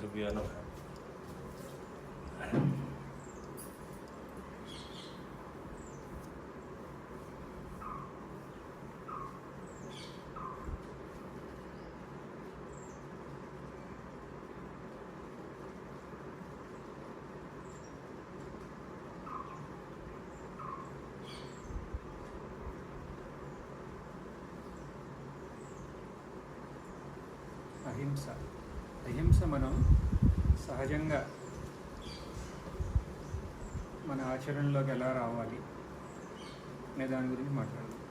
శ్రీగురుభ్యో నమః. అహింస మనం సహజంగా మన ఆచరణలోకి ఎలా రావాలి అనే దాని గురించి మాట్లాడదాం.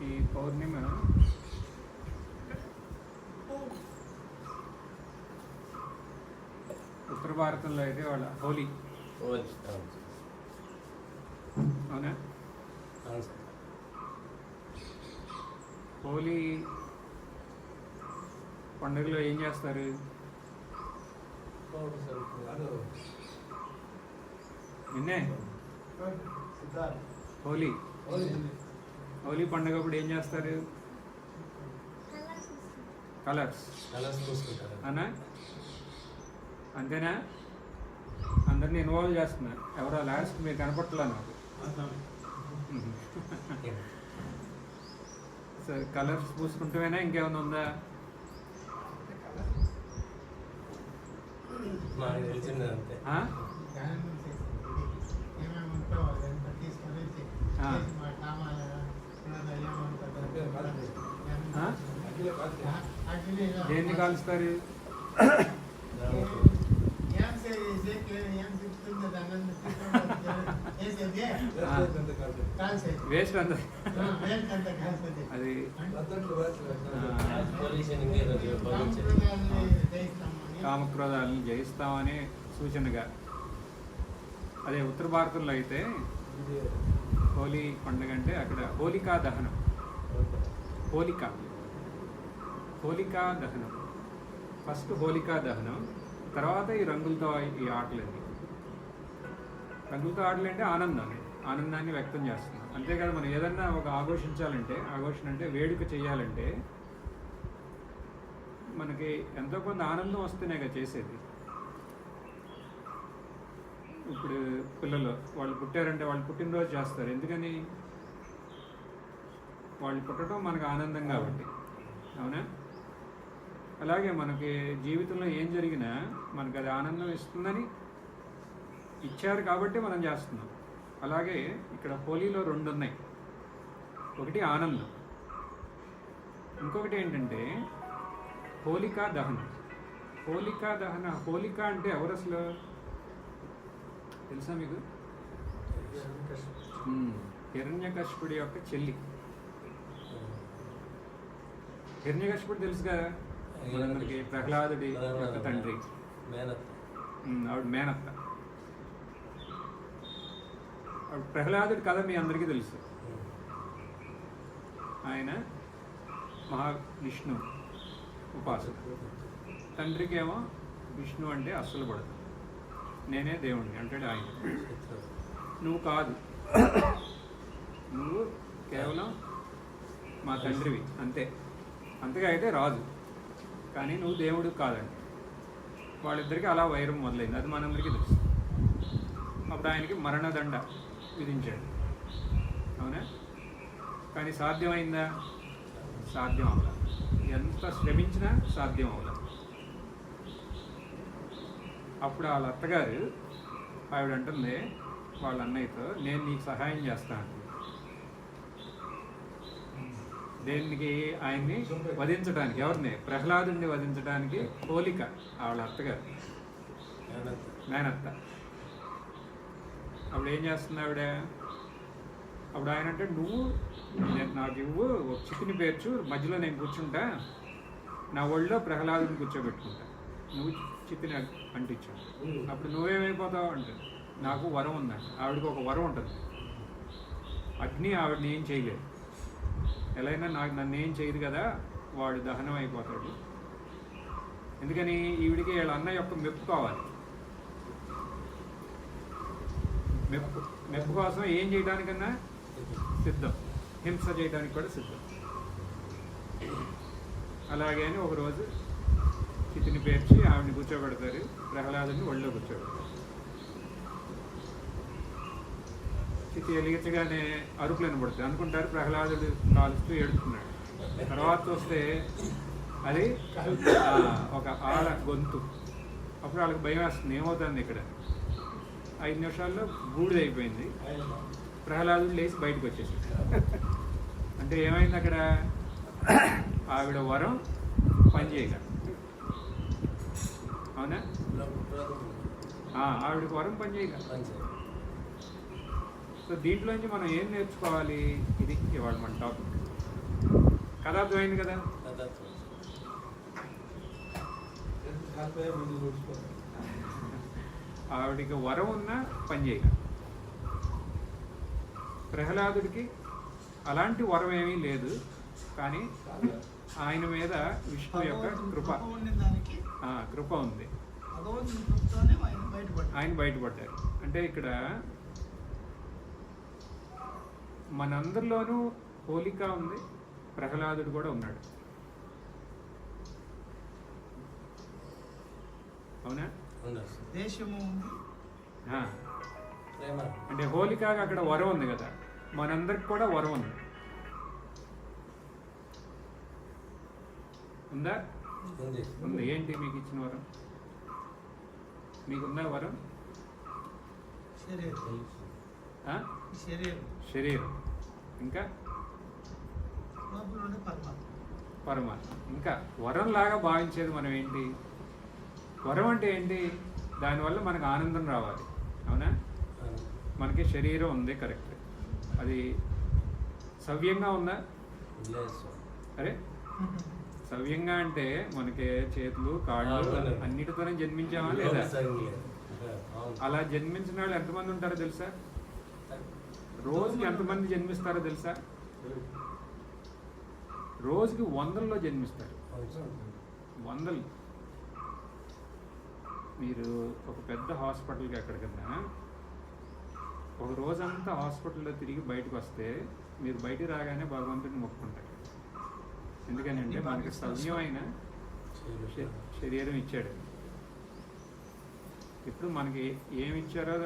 ఈ పౌర్ణిమ ఉత్తర భారతంలో అయితే వాళ్ళ హోలీ, అవునా? హోలీ పండుగలో ఏం చేస్తారు? నిన్నే హోలీ పండుగ అప్పుడు ఏం చేస్తారు? కలర్స్ అనా? అంతేనా? అందరినీ ఇన్వాల్వ్ చేస్తున్నా. ఎవరో లాస్ట్ మీరు కనపట్లా నాకు. సరే, కలర్స్ పూసుకుంటూనేనా ఇంకేమైనా ఉందా? దేన్ని కాలుస్తారు? వేస్ట్ అంత అది కామక్రోధాలను జయిస్తామనే సూచనగా. అదే ఉత్తర భారతంలో అయితే హోలీ పండుగ అంటే అక్కడ హోలికా దహనం. హోలికా దహనం ఫస్ట్ హోలికా దహనం, తర్వాత ఈ రంగులతో ఈ ఆటలన్నీ. రంగులతో ఆటలు అంటే ఆనందాన్ని వ్యక్తం చేస్తున్నాం. అంతేకాదు, మనం ఏదన్నా ఒక ఆఘోషం అంటే వేడుక చేయాలంటే మనకి ఎంతో కొంత ఆనందం వస్తేనే కదా చేసేది. ఇప్పుడు పిల్లలు వాళ్ళు పుట్టారంటే వాళ్ళు పుట్టినరోజు చేస్తారు. ఎందుకని? వాళ్ళు పుట్టడం మనకు ఆనందం కాబట్టి, అవునా? అలాగే మనకి జీవితంలో ఏం జరిగినా మనకు అది ఆనందం ఇస్తుందని ఇచ్చారు కాబట్టి మనం చేస్తున్నాం. అలాగే ఇక్కడ హోలీలో రెండు ఉన్నాయి. ఒకటి ఆనందం, ఇంకొకటి ఏంటంటే హోలికా దహనం. హోలిక అంటే ఎవరు అసలు తెలుసా మీకు? హిరణ్యకశిపుడి యొక్క చెల్లి. హిరణ్యకశిపుడు తెలుసు కదా మనకి, ప్రహ్లాదుడి యొక్క తండ్రి. ఆవిడ మేనత్త. ఆవిడ ప్రహ్లాదుడి కథ మీ అందరికీ తెలుసు. ఆయన మహావిష్ణు ఉపాసకుడు. తండ్రికి ఏమో విష్ణు అంటే అస్సలు పడదు. నేనే దేవుణ్ణి అంటాడు ఆయన. నువ్వు కాదు, నువ్వు కేవలం మా తండ్రివి అంతే. అంతగా అయితే రాజు, కానీ నువ్వు దేవుడు కాదండి. వాళ్ళిద్దరికీ అలా వైరం మొదలైంది. అది మనందరికీ తెలుసు. అప్పుడు ఆయనకి మరణదండ విధించాడు, అవునా? కానీ సాధ్యమైందా? సాధ్యం అవ్వదు. ఎంత శ్రమించినా సాధ్యం అవ్వదు. అప్పుడు వాళ్ళ అత్తగారు ఆవిడ అంటుంది వాళ్ళ అన్నయ్యతో, నేను నీకు సహాయం చేస్తాను. దేనికి? ఆయన్ని వధించడానికి. ఎవరిని? ప్రహ్లాదుని వధించడానికి. హోలిక వాళ్ళ అత్తగారు, మేనత్త. అప్పుడు ఏం చేస్తుంది ఆవిడ? అప్పుడు ఆయన అంటే, నువ్వు నాకు ఇవ్వు, ఒక చితిని పేర్చు, మధ్యలో నేను కూర్చుంటా, నా ఒళ్ళో ప్రహ్లాదుని కూర్చోబెట్టుకుంటా, నువ్వు చితిని అంటించావు. అప్పుడు నువ్వేమైపోతావు అంటే, నాకు వరం ఉందంట. ఆవిడకి ఒక వరం ఉంటుంది, అగ్ని ఆవిడని ఏం చేయలేదు. ఎలా అయినా నన్ను ఏం చేయదు కదా, వాడు దహనం అయిపోతాడు. ఎందుకని? ఈవిడికి వీళ్ళ అన్న యొక్క మెప్పు కావాలి. మెప్పు కోసం ఏం చేయడానికన్నా సిద్ధం, హింస చేయడానికి కూడా సిద్ధం. అలాగే అని ఒకరోజు చితిని పేర్చి ఆవిడని కూర్చోబెడతారు, ప్రహ్లాదుని ఒళ్ళో కూర్చోబెడతారు. చితి వెలిగించగానే అరుపులు వినబడుతుంది, అనుకుంటారు ప్రహ్లాదుడు కాలుస్తూ ఏడుస్తున్నాడు. తర్వాత చూస్తే అది ఒక ఆడ గొంతు. అప్పుడు వాళ్ళకి భయం వేస్తుంది, ఏమవుతుంది ఇక్కడ. 5 నిమిషాల్లో బూడిదైపోయింది. ప్రహ్లాదుడు లేచి బయటకు వచ్చేసాడు. అంటే ఏమైంది అక్కడ, ఆవిడ వరం పనిచేయక, అవునా? ఆవిడకి వరం పనిచేయక. సో దీంట్లోంచి మనం ఏం నేర్చుకోవాలి, ఇది ఇవాళ మన టాపిక్. కథ అర్థమైంది కదా. ఆవిడికి వరం ఉన్నా పనిచేయక. ప్రహ్లాదుడికి అలాంటి వరం ఏమీ లేదు, కానీ ఆయన మీద విష్ణు యొక్క కృప ఉంది, ఆయన బయటపడ్డారు. అంటే ఇక్కడ మనందరిలోనూ హోలిక ఉంది, ప్రహ్లాదుడు కూడా ఉన్నాడు, అవునా? అంటే హోలికాగా అక్కడ వరం ఉంది కదా, మనందరికి కూడా వరం ఉంది. ఉందా? ఉంది. ఏంటి మీకు ఇచ్చిన వరం? మీకున్న వరం శరీరం, ఇంకా పరమాత్మ. ఇంకా వరం లాగా భావించేది మనం ఏంటి? వరం అంటే ఏంటి? దానివల్ల మనకు ఆనందం రావాలి, అవునా? మనకి శరీరం ఉంది, కరెక్ట్. అది సవ్యంగా ఉందా? అరే సవ్యంగా అంటే మనకి చేతులు కాళ్ళు అన్నిటితోనే జన్మించామా లేదా? అలా జన్మించిన వాళ్ళు ఎంతమంది ఉంటారో తెలుసా? రోజుకి ఎంతమంది జన్మిస్తారో తెలుసా? రోజుకి 100ల్లో జన్మిస్తారు, 100. మీరు ఒక పెద్ద హాస్పిటల్కి ఎక్కడికన్నా ఒక రోజంతా హాస్పిటల్లో తిరిగి బయటకు వస్తే మీరు బయటికి రాగానే భగవంతుడిని మొక్కుకుంటారు. ఎందుకని అంటే మనకి సవ్యమైన శరీరం ఇచ్చాడు. ఇప్పుడు మనకి ఏమి ఇచ్చారో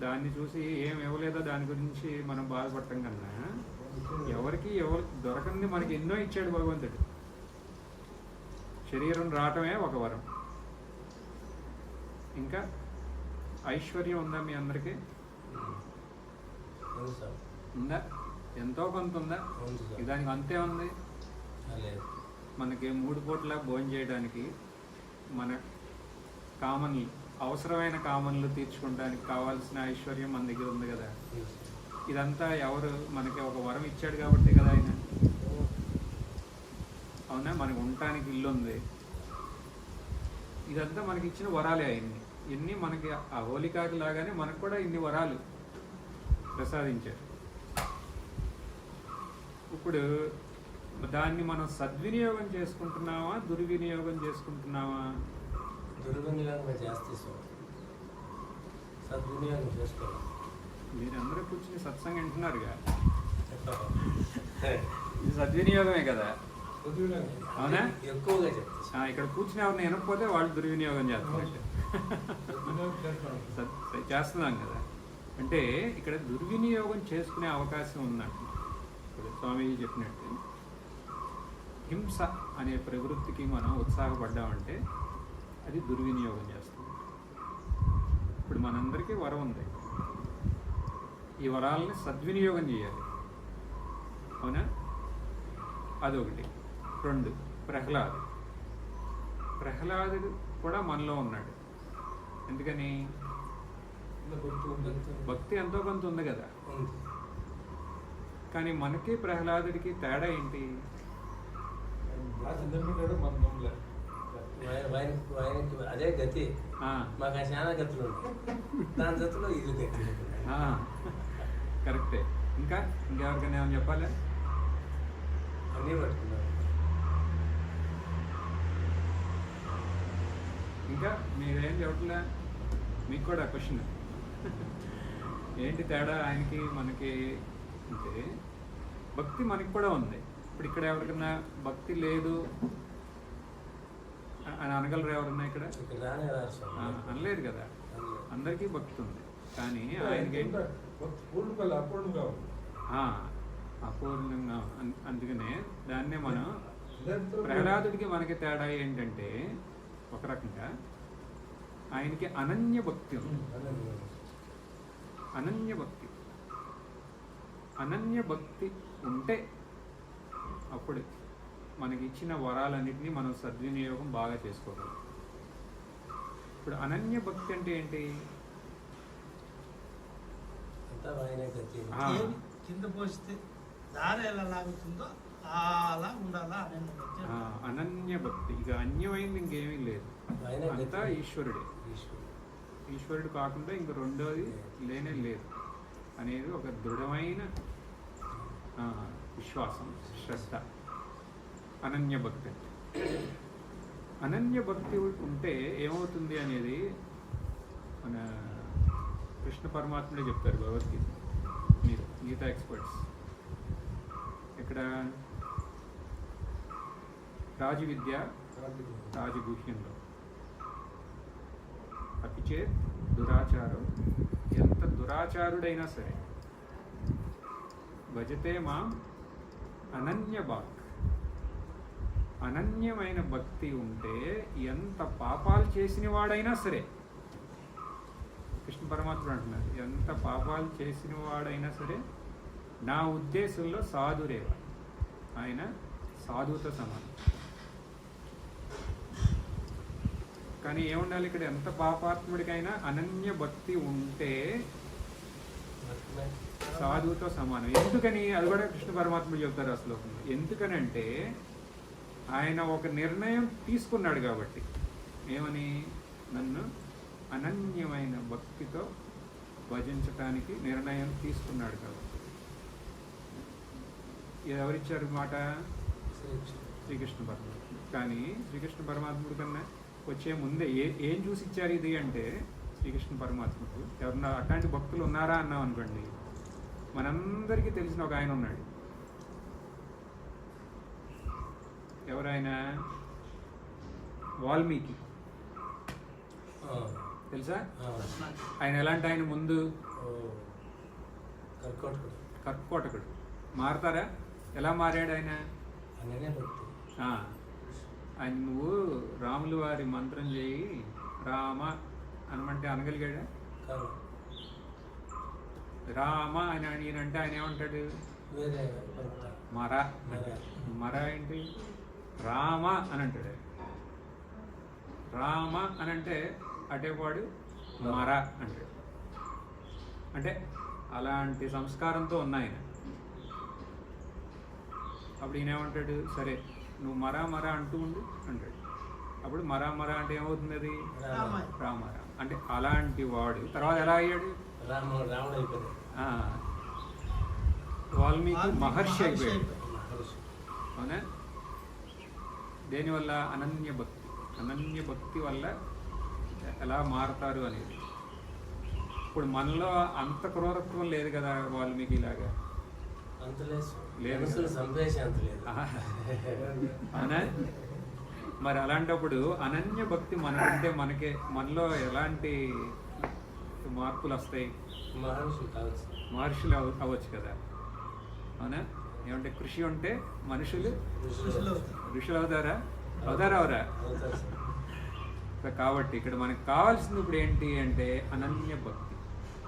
దాన్ని చూసి ఏం ఇవ్వలేదో దాని గురించి మనం బాధపడటం కన్నా, ఎవరికి దొరకంది మనకి ఎన్నో ఇచ్చాడు భగవంతుడు. శరీరం రావటమే ఒక వరం. ఇంకా ఐశ్వర్యం ఉందా మీ అందరికీ? ఉందా? ఎంతో కొంత ఉందా? దానికి అంతే ఉంది. మనకి 3 పూట్ల భోజనం చేయడానికి, మన కామన్లు, అవసరమైన కామన్లు తీర్చుకోవడానికి కావాల్సిన ఐశ్వర్యం మన దగ్గర ఉంది కదా. ఇదంతా ఎవరు మనకి ఒక వరం ఇచ్చాడు కాబట్టి కదా ఆయన, అవునా? మనకు ఉండటానికి ఇల్లు ఉంది, ఇదంతా మనకి ఇచ్చిన వరాలే. ఆయన్ని ఇన్ని మనకి ఆ హోలికాకి లాగానే మనకు కూడా ఇన్ని వరాలు ప్రసాదించారు. ఇప్పుడు దాన్ని మనం సద్వినియోగం చేసుకుంటున్నావా, దుర్వినియోగం చేసుకుంటున్నావా? దుర్వినియోగం చేస్తాం, సద్వినియోగం చేసుకోవాలి. మీరందరూ కూర్చుని సత్సంగం వింటున్నారుగా, ఇది సద్వినియోగమే కదా, అవునా? ఎక్కువగా చెప్తా. ఇక్కడ కూర్చుని ఎవరిని వినకపోతే వాళ్ళు దుర్వినియోగం చేస్తున్నారు. చేస్తున్నాం కదా. అంటే ఇక్కడ దుర్వినియోగం చేసుకునే అవకాశం ఉన్నట్టు స్వామీజీ చెప్పినట్టు, హింస అనే ప్రవృత్తికి మనం ఉత్సాహపడ్డామంటే అది దుర్వినియోగం చేస్తుంది. ఇప్పుడు మనందరికీ వరం ఉంది, ఈ వరాలని సద్వినియోగం చేయాలి, అవునా? అదొకటి. 2, ప్రహ్లాదుడు కూడా మనలో ఉన్నాడు. ఎందుకని? భక్తి ఎంతో కొంత ఉంది కదా. కానీ మనకి ప్రహ్లాదుడికి తేడా ఏంటి? అదే గతి, మాకు చాలా గతులు దాని గతిలో ఇది గతి. కరెక్టే. ఇంకెవరికైనా ఏమని చెప్పాలి? అన్నీ పట్టుకున్నారు. ఇంకా మీరేం చెప్పట్లే? మీకు కూడా క్వశ్చన్ ఏంటి తేడా ఆయనకి మనకి? అంటే భక్తి మనకి కూడా ఉంది. ఇప్పుడు ఇప్పుడు ఇక్కడ ఎవరికన్నా భక్తి లేదు అని అనగలరు ఎవరన్నా ఇక్కడ? అనలేరు కదా, అందరికీ భక్తి ఉంది. కానీ ఆయనకి అపూర్ణంగా, అందుకనే దాన్నే మనం ప్రహ్లాదుడికి మనకి తేడా ఏంటంటే ఒక రకంగా ఆయనకి అనన్య భక్తి ఉంది. అనన్య భక్తి, అనన్య భక్తి ఉంటే అప్పుడు మనకి ఇచ్చిన వరాలన్నింటినీ మనం సద్వినియోగం బాగా చేసుకోగలం. ఇప్పుడు అనన్య భక్తి అంటే ఏంటి? కింద పోస్తే దారి ఎలా లాగుతుందో అలా ఉండాలా అనన్య భక్తి. ఇక అన్యమైంది ఇంకేమీ లేదు, అంతా ఈశ్వరుడే. ఈశ్వరుడు కాకుండా ఇంక రెండోది లేనే లేదు అనేది ఒక దృఢమైన విశ్వాసం, శ్రద్ధ. అనన్య భక్తి అంటే అనన్య భక్తి ఉంటే ఏమవుతుంది అనేది మన కృష్ణ పరమాత్ముడే చెప్తారు భగవద్గీత. మీరు గీతా ఎక్స్పర్ట్స్. ఇక్కడ రాజవిద్య రాజగుహ్యంలో అపిచేత్ దురాచారం, ఎంత దురాచారుడైనా సరే భజతే మాం అనన్య భాక్, అనన్యమైన భక్తి ఉంటే ఎంత పాపాలు చేసిన వాడైనా సరే, కృష్ణ పరమాత్ముడు అంటున్నారు, ఎంత పాపాలు చేసిన వాడైనా సరే నా ఉద్దేశంలో సాధురేవ, ఆయన సాధువుతో సమానం. కానీ ఏముండాలి ఇక్కడ? ఎంత పాపాత్ముడికైనా అనన్య భక్తి ఉంటే సాధువుతో సమానం. ఎందుకని? అది కూడా కృష్ణ పరమాత్ముడు చెప్తారు ఆ శ్లోకంలో. ఎందుకనంటే ఆయన ఒక నిర్ణయం తీసుకున్నాడు కాబట్టి. ఏమని? నన్ను అనన్యమైన భక్తితో భజించటానికి నిర్ణయం తీసుకున్నాడు కాబట్టి. ఎవరిచ్చారు మాట? శ్రీకృష్ణ పరమాత్ముడు. కానీ శ్రీకృష్ణ పరమాత్ముడి కన్నా వచ్చే ముందే ఏం చూసి ఇచ్చారు ఇది అంటే, శ్రీకృష్ణ పరమాత్ముడు ఎవరన్నా అట్లాంటి భక్తులు ఉన్నారా అన్నాం అనుకోండి, మనందరికీ తెలిసిన ఒక ఆయన ఉన్నాడు. ఎవరైనా? వాల్మీకి. తెలుసా? ఆయన ఎలాంటి ఆయన? ముందు కర్కోటకుడు. మారతారా? ఎలా మారాడు ఆయన? ఆయన నువ్వు రాములు వారి మంత్రం చేయి రామ అనమంటే అనగలిగాడా? రామ అని ఈయనంటే ఆయన ఏమంటాడు? మర. మర ఏంటి? రామ అని అంటాడు. రామ అని అంటే అటేవాడు మర అంటాడు. అంటే అలాంటి సంస్కారంతో ఉన్నాయన. అప్పుడు ఈయన ఏమంటాడు? సరే నువ్వు మరా మరా అంటూ ఉండు అంటాడు. అప్పుడు మరా మరా అంటే ఏమవుతుంది? అది రామరా అంటే అలాంటి వాడు. తర్వాత ఎలా అయ్యాడు? వాల్మీకి మహర్షి అయిపోయాడు. అవునా? దేనివల్ల? అనన్య భక్తి. అనన్య భక్తి వల్ల ఎలా మారతారు అనేది. ఇప్పుడు మనలో అంత క్రూరత్వం లేదు కదా వాల్మీకి లాగా. అవునా? మరి అలాంటప్పుడు అనన్య భక్తి మనకుంటే మనలో ఎలాంటి మార్పులు వస్తాయి? మహర్షులు అవ్వచ్చు కదా. అవునా? ఏమంటే కృషి ఉంటే మనుషులు ఋషులు అవుతారా? అవరా? కాబట్టి ఇక్కడ మనకు కావాల్సింది ఇప్పుడు ఏంటి అంటే అనన్య భక్తి.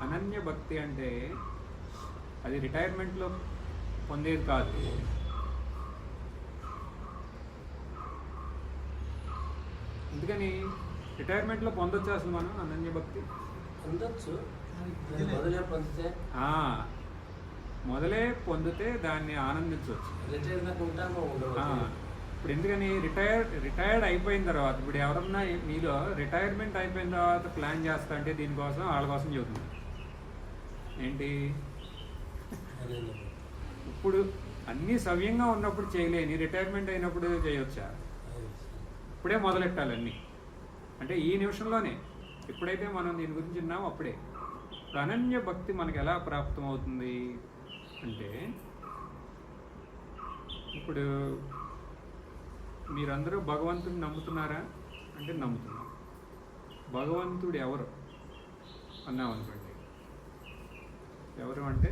అనన్య భక్తి అంటే అది రిటైర్మెంట్లో పొందేది కాదు. అందుకని రిటైర్మెంట్లో పొందొచ్చు అసలు మనం అనన్య భక్తి. మొదలే పొందితే దాన్ని ఆనందించవచ్చు. ఇప్పుడు ఎందుకని? రిటైర్డ్ అయిపోయిన తర్వాత, ఇప్పుడు ఎవరన్నా మీలో రిటైర్మెంట్ అయిపోయిన తర్వాత ప్లాన్ చేస్తా అంటే దీనికోసం వాళ్ళ కోసం చెబుతుంది ఏంటి? ఇప్పుడు అన్నీ సవ్యంగా ఉన్నప్పుడు చేయలేని రిటైర్మెంట్ అయినప్పుడు చేయొచ్చా? ఇప్పుడే మొదలెట్టాలి అన్నీ. అంటే ఈ నిమిషంలోనే ఎప్పుడైతే మనం దీని గురించి విన్నామో అప్పుడే. అనన్య భక్తి మనకు ఎలా ప్రాప్తం అవుతుంది అంటే ఇప్పుడు మీరందరూ భగవంతుడిని నమ్ముతున్నారా అంటే నమ్ముతున్నారు. భగవంతుడు ఎవరు అన్నామనుకోండి, ఎవరు అంటే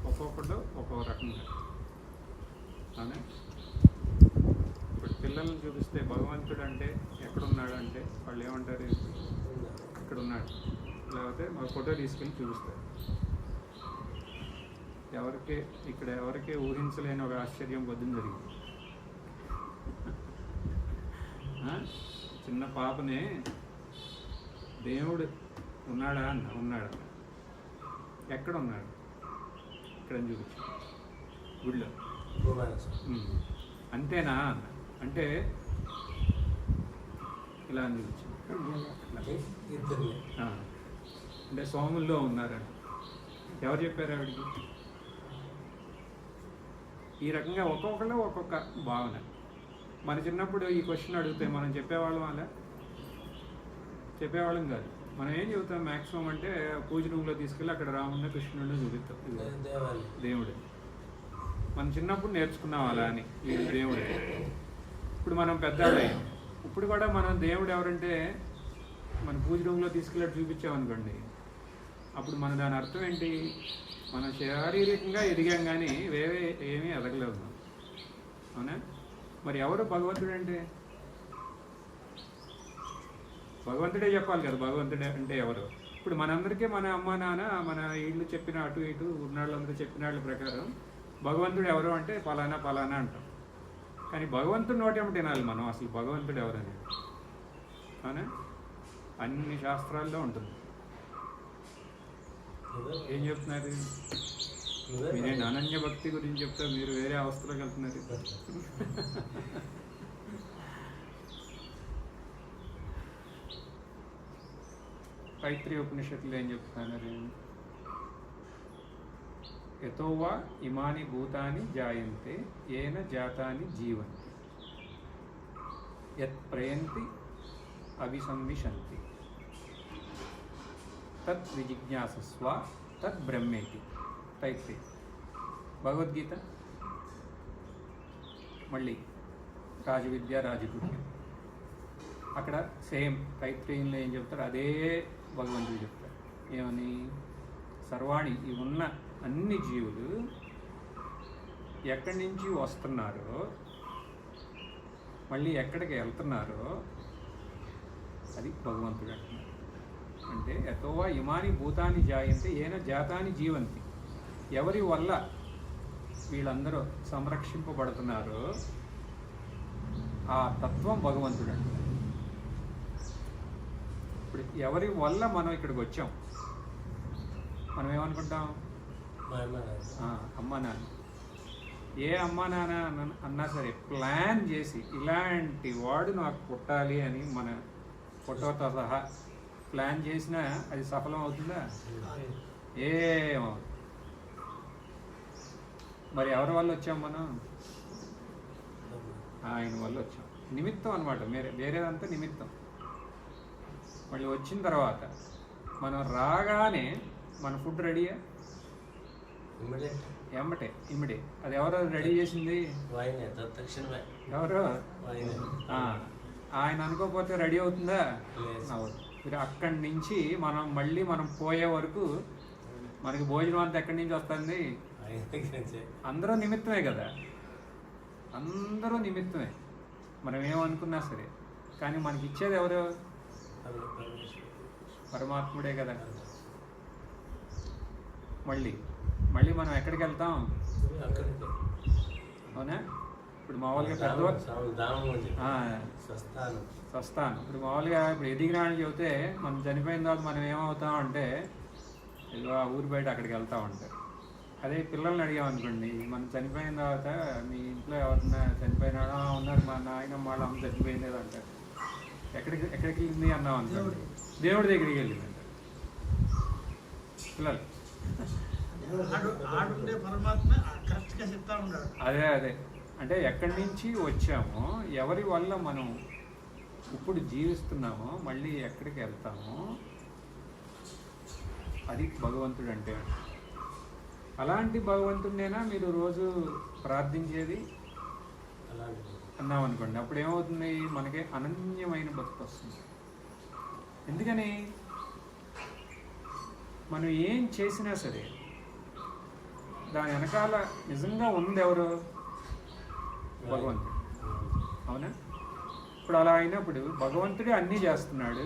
ఒక్కొక్కళ్ళు ఒక్కొక్క రకంగా. అవునా? ఇప్పుడు పిల్లల్ని చూపిస్తే భగవంతుడు అంటే ఎక్కడున్నాడు అంటే వాళ్ళు ఏమంటారు, ఇక్కడ ఉన్నాడు. లేకపోతే మా ఫోటో తీసుకెళ్ళి చూపిస్తారు. ఎవరికి ఊహించలేని ఒక ఆశ్చర్యం పొద్దున జరిగింది. చిన్న పాపనే దేవుడు ఉన్నాడా అన్న, ఉన్నాడు. ఎక్కడ ఉన్నాడు? ఇక్కడ చూపించు, గుడిలో. అంతేనా అన్న. అంటే ఇలా అని చూపించు. అంటే స్వాముల్లో ఉన్నారని ఎవరు చెప్పారు ఆవిడికి? ఈ రకంగా ఒక్కొక్కళ్ళు ఒక్కొక్క భావన. మన చిన్నప్పుడు ఈ క్వశ్చన్ అడిగితే మనం చెప్పేవాళ్ళం అలా? చెప్పేవాళ్ళం కాదు. మనం ఏం చెబుతాం మ్యాక్సిమం అంటే పూజ రూమ్లో తీసుకెళ్ళి అక్కడ రాముడిని కృష్ణుడిని చూపిస్తాం, దేవుడు. మనం చిన్నప్పుడు నేర్చుకున్నాం అలా అని, ఈ దేవుడు. ఇప్పుడు మనం పెద్దవాళ్ళయ్యాం. ఇప్పుడు కూడా మనం దేవుడు ఎవరంటే మన పూజ రూమ్లో తీసుకెళ్ళి చూపించామనుకోండి, అప్పుడు మన దాని అర్థం ఏంటి? మనం శారీరకంగా ఎదిగాం కానీ వేరే ఏమీ ఎదగలేదు. అవునా? మరి ఎవరు భగవంతుడు అంటే? భగవంతుడే చెప్పాలి కదా భగవంతుడే అంటే ఎవరు. ఇప్పుడు మనందరికీ మన అమ్మ నాన్న మన ఇళ్ళు చెప్పిన అటు ఇటు ఉన్నాళ్ళందరూ చెప్పిన వాళ్ళ ప్రకారం భగవంతుడు ఎవరు అంటే పలానా పలానా అంటాం. కానీ భగవంతుడు నోటేమిటి వినాలి మనం అసలు భగవంతుడు ఎవరని? అవునా? అన్ని శాస్త్రాల్లో ఉంటుంది. ఏం చెప్తున్నారు మీరేంటి? అనన్య భక్తి గురించి చెప్తా మీరు వేరే అవస్థలోకి వెళ్తున్నారు. తైత్రీయ ఉపనిషత్తులు ఏం చెప్తున్నారు? యతోవా ఇమాని భూతాని జాయంతే ఏన జాతాని జీవంతి యత్ ప్రయంతి అభిసంవిశంతి తత్ విజిజ్ఞాసస్వ తత్ బ్రహ్మేతి. తైత్రీయ భగవద్గీత. మళ్ళీ రాజవిద్య రాజగుహ్యం. అక్కడ సేమ్ తైత్రీయంలో ఏం చెప్తారు అదే భగవంతుడు చెప్తారు. ఏమని? సర్వాణి ఈ ఉన్న అన్ని జీవులు ఎక్కడి నుంచి వస్తున్నారో మళ్ళీ ఎక్కడికి వెళ్తున్నారో అది భగవంతుడు అంటున్నారు. అంటే యతోవా ఇమాని భూతాన్ని జాయంతే ఏన జాతాని జీవంతి. ఎవరి వల్ల వీళ్ళందరూ సంరక్షింపబడుతున్నారో ఆ తత్వం భగవంతుడు అంటున్నారు. ఇప్పుడు ఎవరి వల్ల మనం ఇక్కడికి వచ్చాం? మనం ఏమనుకుంటాం? అమ్మ నాన్న. ఏ అమ్మ నాన్న అన్నా సరే ప్లాన్ చేసి ఇలాంటి వాడు నాకు పుట్టాలి అని మన ఫోటోతో సహా ప్లాన్ చేసినా అది సఫలం అవుతుందా? ఏమవుతుంది. మరి ఎవరి వల్ల వచ్చాం మనం? ఆయన వల్ల వచ్చాం. నిమిత్తం అనమాట. వేరేదంతా నిమిత్తం. మళ్ళీ వచ్చిన తర్వాత మనం రాగానే మన ఫుడ్ రెడీయా? ఇమ్మడే. అది ఎవరో రెడీ చేసింది? ఎవరు? ఆయన అనుకోకపోతే రెడీ అవుతుందా? మీరు అక్కడి నుంచి మనం పోయే వరకు మనకి భోజనం అంతా ఎక్కడి నుంచి వస్తుంది? అందరూ నిమిత్తమే కదా. అందరూ నిమిత్తమే. మనం ఏమనుకున్నా సరే. కానీ మనకి ఇచ్చేది ఎవరు? పరమాత్ముడే కదా. మళ్ళీ మనం ఎక్కడికి వెళ్తాం? అవునా? ఇప్పుడు మామూలుగా స్వస్థానం. ఇప్పుడు మామూలుగా ఇప్పుడు ఎదిగినాడని చెబితే మనం చనిపోయిన తర్వాత మనం ఏమవుతాం అంటే ఏదో ఆ ఊరి బయట అక్కడికి వెళ్తా ఉంటారు. అదే పిల్లల్ని అడిగామనుకోండి, మనం చనిపోయిన తర్వాత మీ ఇంట్లో ఎవరన్నా చనిపోయినాడా? ఉన్నారు, మా నాయనమ్మ వాళ్ళ అమ్మ చనిపోయినది అంటారు. ఎక్కడికి వెళ్ళింది అన్నాం అనుకోండి, దేవుడి దగ్గరికి వెళ్ళింది అంటారు పిల్లలు. అదే అంటే ఎక్కడి నుంచి వచ్చామో, ఎవరి వల్ల మనం ఇప్పుడు జీవిస్తున్నామో, మళ్ళీ ఎక్కడికి వెళ్తామో అది భగవంతుడు అంటే. అలాంటి భగవంతుడినేనా మీరు రోజు ప్రార్థించేది? అలాంటి అన్నాం అనుకోండి, అప్పుడు ఏమవుతుంది, మనకి అనన్యమైన భక్తి వస్తుంది. ఎందుకని మనం ఏం చేసినా సరే దాని వెనకాల నిజంగా ఉంది ఎవరు? భగవంతుడు. అవునా? ఇప్పుడు అలా అయినప్పుడు భగవంతుడే అన్నీ చేస్తున్నాడు,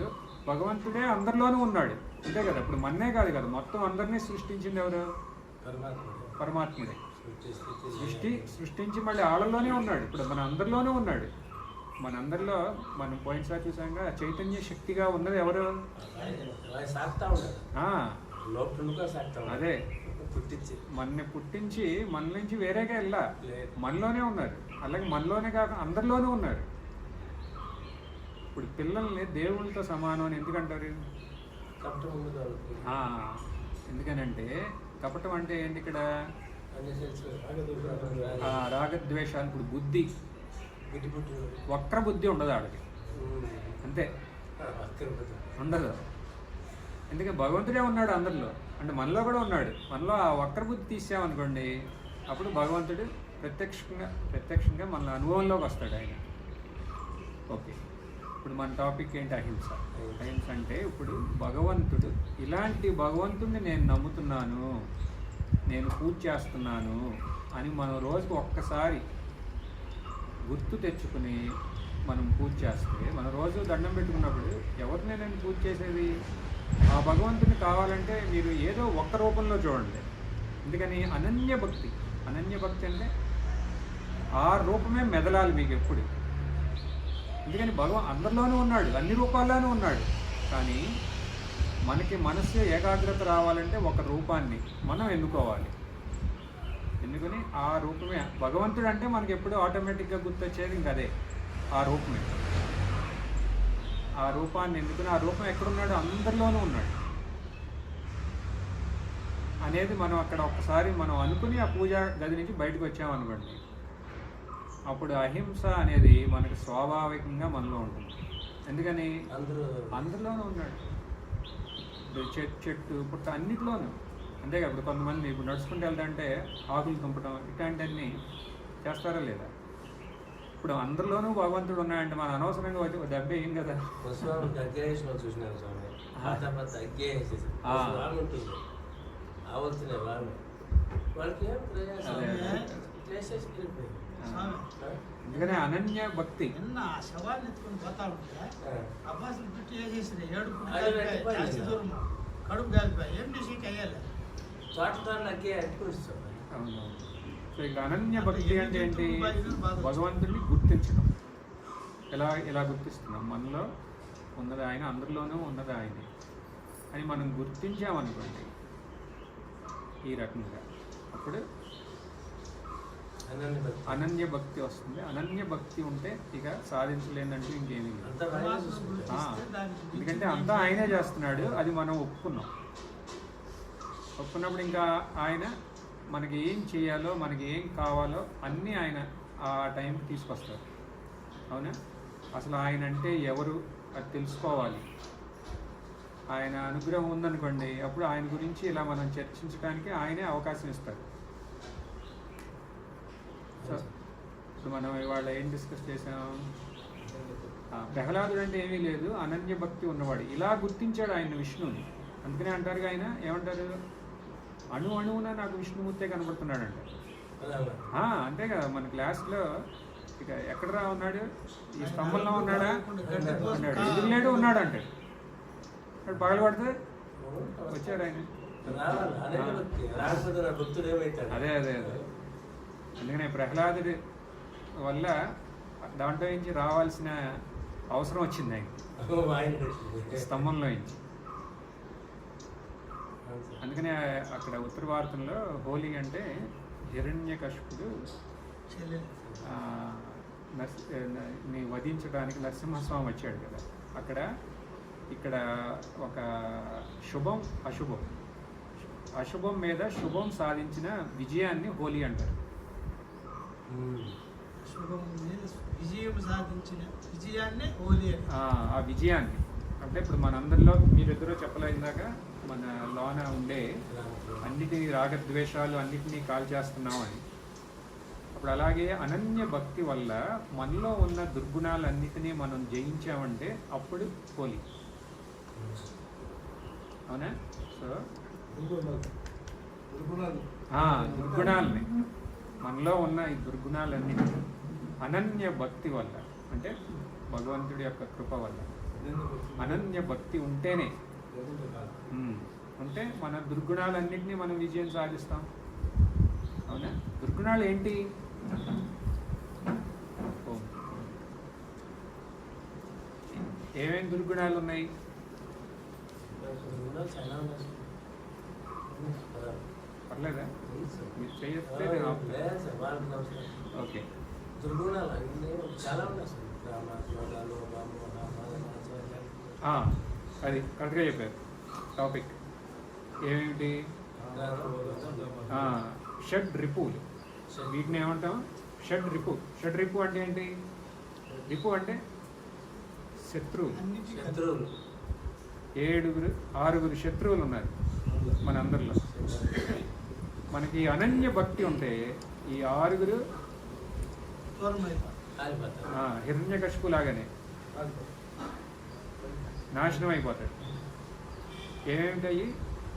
భగవంతుడే అందరిలోనూ ఉన్నాడు, అంతే కదా. ఇప్పుడు మన్నే కాదు కదా, మొత్తం అందరినీ సృష్టించింది ఎవరు? పరమాత్ముడే. సృష్టించి మళ్ళీ ఆళ్ళలోనే ఉన్నాడు, ఇప్పుడు మన అందరిలోనూ ఉన్నాడు. మనందరిలో మనం పోయినసారి చూసాంగా చైతన్య శక్తిగా ఉన్నది ఎవరు? అదే మనని పుట్టించి మన నుంచి వేరేగా వెళ్ళా, మనలోనే ఉన్నారు. అలాగే మనలోనే కాక అందరిలోనూ ఉన్నారు. ఇప్పుడు పిల్లల్ని దేవుళ్ళతో సమానం అని ఎందుకంటారు? ఎందుకనంటే కపటం అంటే ఏంటి ఇక్కడ? రాగద్వేషాలు. ఇప్పుడు బుద్ధి, వక్ర బుద్ధి ఉండదు ఆడికి, అంతే, ఉండదు. ఎందుకంటే భగవంతుడే ఉన్నాడు అందరిలో, అంటే మనలో కూడా ఉన్నాడు. మనలో ఆ వక్ర బుద్ధి తీసామనుకోండి, అప్పుడు భగవంతుడు ప్రత్యక్షంగా మన అనుభవంలోకి వస్తాడు ఆయన. ఓకే, ఇప్పుడు మన టాపిక్ ఏంటి? అహింస. అహింస అంటే ఇప్పుడు భగవంతుడు, ఇలాంటి భగవంతుడిని నేను నమ్ముతున్నాను, నేను పూజ చేస్తున్నాను అని మనం రోజుకు ఒక్కసారి గుర్తు తెచ్చుకుని మనం పూజ చేస్తే, మన రోజు దండం పెట్టుకున్నప్పుడు ఎవరిని నేను పూజ చేసేది? ఆ భగవంతుని కావాలంటే మీరు ఏదో ఒక్క రూపంలో చూడండి. ఎందుకని? అనన్య భక్తి. అనన్య భక్తి అంటే ఆ రూపమే మెదలాలి మీకు ఎప్పుడు. ఎందుకని అందరిలోనూ ఉన్నాడు, అన్ని రూపాల్లోనూ ఉన్నాడు. కానీ మనకి మనస్సు ఏకాగ్రత రావాలంటే ఒక రూపాన్ని మనం ఎన్నుకోవాలి. ఎందుకని ఆ రూపమే భగవంతుడు అంటే మనకి ఎప్పుడు ఆటోమేటిక్గా గుర్తొచ్చేది ఇంక అదే, ఆ రూపమే. ఆ రూపాన్ని ఎందుకని, ఆ రూపం ఎక్కడున్నాడు? అందరిలోనూ ఉన్నాడు అనేది మనం అక్కడ ఒక్కసారి మనం అనుకుని ఆ పూజా గది నుంచి బయటకు వచ్చామనుకోండి, అప్పుడు అహింస అనేది మనకి స్వాభావికంగా మనలో ఉంటుంది. ఎందుకని? అందరిలోనూ ఉన్నాడు. చెట్టు పుట్ట అన్నిటిలోనూ, అంతేగా. ఇప్పుడు కొంతమంది ఇప్పుడు నడుచుకుంటూ వెళ్తాంటే ఆకులు తుంపడం ఇట్లాంటివన్నీ చేస్తారా లేదా? ఇప్పుడు అందరిలోనూ భగవంతుడు ఉన్నాయంటే మనం అనవసరంగా వచ్చి దెబ్బ ఏం కదా. ఎందుకనే అనన్య భక్తి. శవాన్ని ఎత్తుకొని పోతా ఉంటే అబ్బాసులు పెట్టి వేసేసింది, ఏడుపు కడుపు కాలిపోయి ఏం చేసి అయ్యాలి. సో ఇక అనన్య భక్తి అంటే ఏంటి? భగవంతుడిని గుర్తించడం. ఎలా గుర్తిస్తున్నాం? మనలో ఉన్నది ఆయన, అందరిలోనూ ఉన్నది ఆయనే అని మనం గుర్తించామనుకోండి ఈ రకంగా, అప్పుడు అనన్య భక్తి వస్తుంది. అనన్య భక్తి ఉంటే ఇక సాధించలేదంటూ ఇంకేమీ లేదు. ఎందుకంటే అంతా ఆయనే చేస్తున్నాడు, అది మనం ఒప్పుకున్నప్పుడు ఇంకా ఆయన మనకి ఏం చేయాలో, మనకి ఏం కావాలో అన్నీ ఆయన ఆ టైంకి తీసుకొస్తారు. అవునా? అసలు ఆయన అంటే ఎవరు అది తెలుసుకోవాలి. ఆయన అనుగ్రహం ఉందనుకోండి, అప్పుడు ఆయన గురించి ఇలా మనం చర్చించడానికి ఆయనే అవకాశం ఇస్తారు. సో ఇప్పుడు మనం ఇవాళ ఏం డిస్కస్ చేసాం? ప్రహ్లాదుడు అంటే ఏమీ లేదు, అనన్య భక్తి ఉన్నవాడు. ఇలా గుర్తించాడు ఆయన విష్ణువుని. అందుకనే అంటారు ఆయన ఏమంటారు? అణువున నాకు విష్ణుమూర్తే కనబడుతున్నాడు అంటారు. అంతే కదా. మన క్లాస్లో ఇక ఎక్కడరా ఉన్నాడు? ఈ స్తంభంలో ఉన్నాడా అన్నాడు, ఎదురులేడు ఉన్నాడు అంటాడు. అక్కడ పగలు పడితే వచ్చాడు ఆయన. అదే అందుకనే ప్రహ్లాదుడి వల్ల దాంట్లో నుంచి రావాల్సిన అవసరం వచ్చింది ఆయన స్తంభంలో నుంచి. అందుకనే అక్కడ ఉత్తర భారతంలో హోలీ అంటే హిరణ్యకశిపుడు వధించడానికి నరసింహస్వామి వచ్చాడు కదా. ఇక్కడ ఒక శుభం అశుభం మీద శుభం సాధించిన విజయాన్ని హోలీ అంటారు. విజయం సాధించిన విజయాన్ని హోలీ. ఆ విజయాన్ని అంటే ఇప్పుడు మనందరిలో మీరిద్దరూ చెప్పలేదాక మన లోన ఉండే అన్నిటినీ రాగద్వేషాలు అన్నిటినీ కాల్ చేస్తున్నామని, ఇప్పుడు అలాగే అనన్య భక్తి వల్ల మనలో ఉన్న దుర్గుణాలన్నిటినీ మనం జయించామంటే అప్పుడు హోలీ. అవునా? సో దుర్గుణాలని, మనలో ఉన్న ఈ దుర్గుణాలన్నిటినీ అనన్య భక్తి వల్ల, అంటే భగవంతుడి యొక్క కృప వల్ల, అనన్య భక్తి ఉంటేనే ఉంటే మన దుర్గుణాలన్నింటినీ మనం విజయం సాధిస్తాం. అవునా? దుర్గుణాలు ఏంటి? ఏమేమి దుర్గుణాలు ఉన్నాయి? పర్లేదా? మీరు చేయొస్తే నేను ఆపుతాను. ఓకే. దుర్గుణాలు అన్నీ చాలా ఉన్నాయి. అది కరెక్ట్గా చెప్పారు. టాపిక్ ఏమిటి? షడ్ రిపులు. వీటిని ఏమంటాం? షడ్ రిపు. షడ్ రిపు అంటే ఏంటి? రిపు అంటే శత్రువులు. 6 శత్రువులు ఉన్నారు మనందరిలో. మనకి అనన్య భక్తి ఉంటే ఈ 6 హిరణ్యకశిపు లాగానే నాశనం అయిపోతాడు. ఏమేమిటాయి?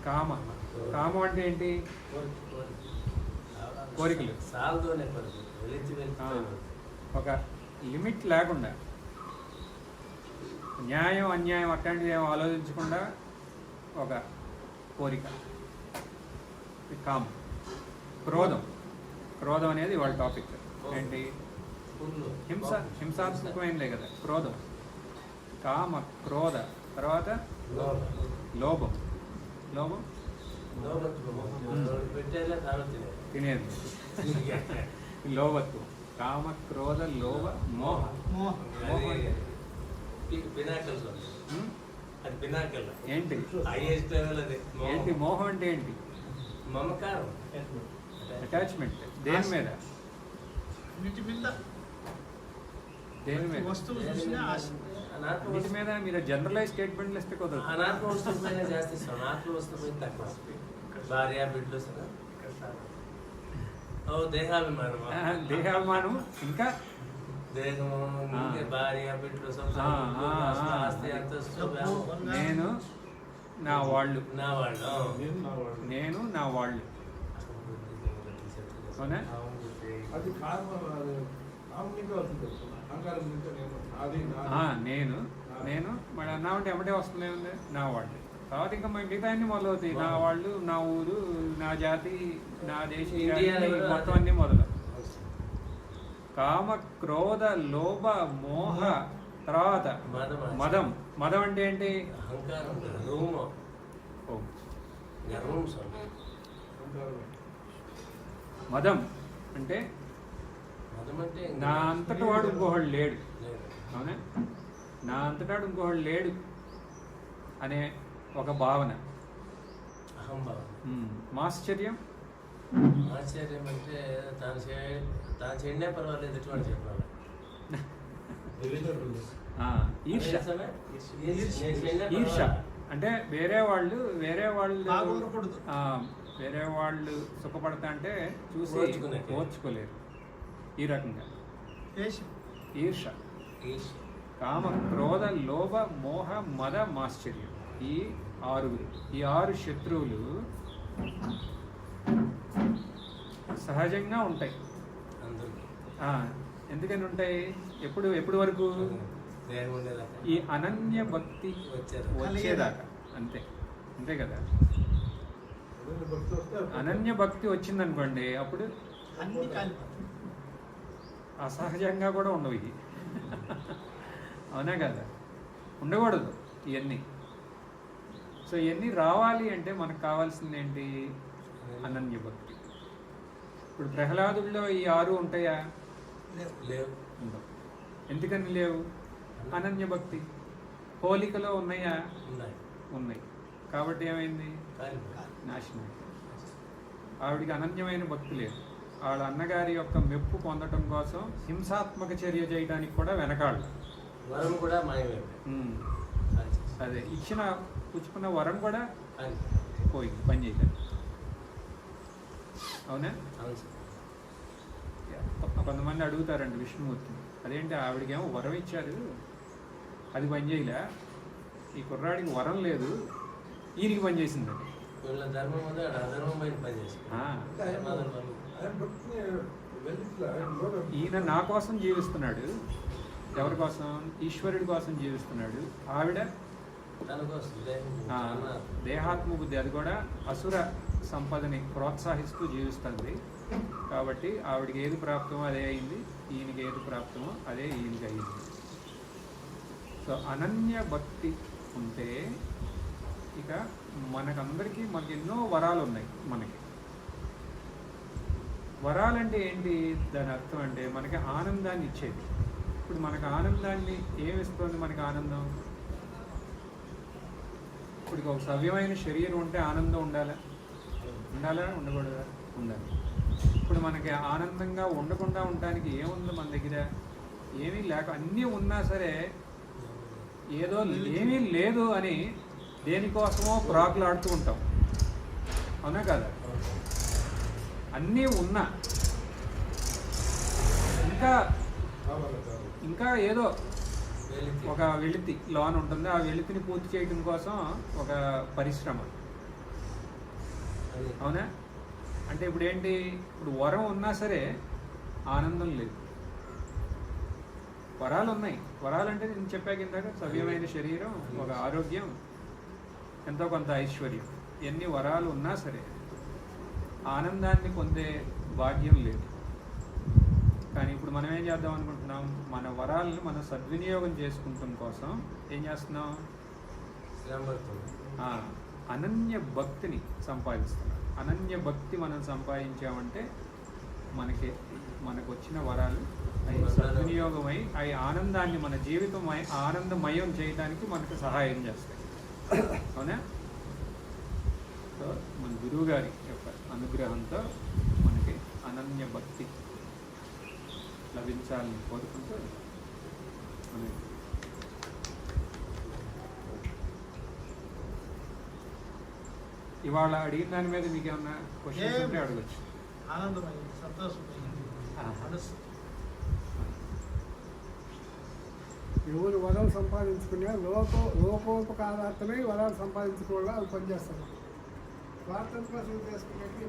కామం అంటే ఏంటి? కోరికలు. ఒక లిమిట్ లేకుండా, న్యాయం అన్యాయం అట్లాంటివి ఏమో ఆలోచించకుండా ఒక కోరిక, కామం. క్రోధం అనేది వాళ్ళ టాపిక్. ఏంటి? హింసాత్మకమైనదే కదా క్రోధం. కామ, క్రోధ, తర్వాత లోభం. తినేది లోభత్వం. కామ, క్రోధ, లోభ, మోహ. ఏంటి? ఏంటి మోహం అంటే? ఏంటి? మమకారం, అటాచ్మెంట్. దేని మీద? దేని మీద? వీటి మీద మీరు జనరలైజ్ స్టేట్మెంట్లు ఇస్తే కుదరదు. అనాత్మ వస్తువుపైన జాస్తి ఇస్తాం, అనాత్మ వస్తువుపై తక్కువ. భార్య బిడ్డలు దేహాభిమానం, ఇంకా దేహము, భార్య బిడ్డలు, నేను నా వాళ్ళు. అవునా? నేను మరి అన్నామంటే ఎమ్మటే వస్తుంది. ఏముంది? నా వాళ్ళు. తర్వాత ఇంకా మిగతా అన్ని మొదలవుతాయి. నా వాళ్ళు, నా ఊరు, నా జాతి, నా దేశం, మొత్తం అన్ని మొదలు. కామ, క్రోధ, లోభ, మోహ, తర్వాత మదం. మదం అంటే ఏంటి? మదం అంటే నా అంతటి వాడు ఇంకోహళ్ళు లేడు. అవునా? నా అంతటాడు ఇంకోహళ్ళు లేడు అనే ఒక భావన. మాశ్చర్యం అంటే తాను చేయడే పర్వాలేదు, ఎటువంటి చెప్పాలి. ఈర్ష అంటే వేరే వాళ్ళు సుఖపడతా అంటే చూసి ఓర్చుకోలేరు. ఈ రకంగా ఈర్ష. కామ, క్రోధ, లోభ, మోహ, మద, మాశ్చర్యం. ఈ 6 శత్రువులు సహజంగా ఉంటాయి. ఎందుకని ఉంటాయి? ఎప్పుడు వరకు? ఈ అనన్య భక్తి వచ్చేదాకా. అంతే కదా. అనన్య భక్తి వచ్చిందనుకోండి, అప్పుడు అసహజంగా కూడా ఉండవు ఇవి. అవునా కదా? ఉండకూడదు ఇవన్నీ. సో ఇవన్నీ రావాలి అంటే మనకు కావాల్సింది ఏంటి? అనన్య భక్తి. ఇప్పుడు ప్రహ్లాదుల్లో ఈ 6 ఉంటాయా? ఉండవు. ఎందుకని లేవు? అనన్య భక్తి. హోలికలో ఉన్నాయా? ఉన్నాయి. కాబట్టి ఏమైంది? నాశనం. ఆవిడికి అనన్యమైన భక్తి లేదు. వాళ్ళ అన్నగారి యొక్క మెప్పు పొందటం కోసం హింసాత్మక చర్య చేయడానికి కూడా వెనకాడు. అదే పుచ్చుకున్న వరం కూడా పోయింది, పని చేయలేదు. అవునా? కొంతమంది అడుగుతారండి విష్ణుమూర్తిని, అదేంటి ఆవిడకేమో వరం ఇచ్చారు అది పని చేయలే, ఈ కుర్రాడికి వరం లేదు ఈయనకి పని చేసిందండి. వీళ్ళ ధర్మం ఉంది, అధర్మం పైన పనిచేస్తుంది. ఈయన నా కోసం జీవిస్తున్నాడు, ఎవరి కోసం? ఈశ్వరుడి కోసం జీవిస్తున్నాడు. ఆవిడ తన కోసం దేహాత్మ బుద్ధి, అది కూడా అసుర సంపదని ప్రోత్సహిస్తూ జీవిస్తుంది. కాబట్టి ఆవిడకి ఏది ప్రాప్తమో అదే అయింది, ఈయనకి ఏది ప్రాప్తమో అదే ఈయనకి అయింది. సో అనన్య భక్తి ఉంటే ఇక మనకందరికీ మనకి ఎన్నో వరాలు ఉన్నాయి. మనకి వరాలంటే ఏంటి? దాని అర్థం అంటే మనకి ఆనందాన్ని ఇచ్చేది. ఇప్పుడు మనకు ఆనందాన్ని ఏమిస్తుంది? మనకి ఆనందం, ఇప్పుడు ఒక సవ్యమైన శరీరం ఉంటే ఆనందం ఉండాలా? ఉండకూడదా? ఉండాలి. ఇప్పుడు మనకి ఆనందంగా ఉండకుండా ఉండడానికి ఏముంది మన దగ్గర? ఏమీ లేక అన్నీ ఉన్నా సరే ఏదో ఏమీ లేదు అని దేనికోసమో ప్రాకులాడుతూ ఉంటాం, అవునా కదా? అన్నీ ఉన్నా ఇంకా ఏదో ఒక వెలితి లోన్ ఉంటుంది, ఆ వెలితిని పూర్తి చేయడం కోసం ఒక పరిశ్రమ, అవునా? అంటే ఇప్పుడు ఏంటి? ఇప్పుడు వరం ఉన్నా సరే ఆనందం లేదు. వరాలు ఉన్నాయి. వరాలు అంటే నేను చెప్పాక ఇందాక సవ్యమైన శరీరం, ఒక ఆరోగ్యం, ఎంతో కొంత ఐశ్వర్యం, ఎన్ని వరాలు ఉన్నా సరే ఆనందాన్ని పొందే భాగ్యం లేదు. కానీ ఇప్పుడు మనం ఏం చేద్దాం అనుకుంటున్నాం? మన వరాలను మనం సద్వినియోగం చేసుకుంటాం కోసం ఏం చేస్తున్నాం? అనన్య భక్తిని సంపాదిస్తున్నాం. అనన్య భక్తి మనం సంపాదించామంటే మనకు వచ్చిన వరాలు అవి సద్వినియోగమై అవి ఆనందాన్ని, మన జీవితం ఆనందమయం చేయడానికి మనకు సహాయం చేస్తాయి, అవునా? సో మన గురువు గారి యొక్క అనుగ్రహంతో మనకి అనన్య భక్తి లభించాలని కోరుకుంటూ ఇవాళ అడిగిన దాని మీద మీకు ఏమన్నా క్వశ్చన్స్ ఉంటే అడగచ్చు. ఆనందమైంది, సంతోషమైంది మనసు. ఎవరు వరాలు సంపాదించుకునే లోకోపకారార్థమై వరాలు సంపాదించుకోవడం అవి పనిచేస్తాను. స్వార్థం కోసం చేసుకునేది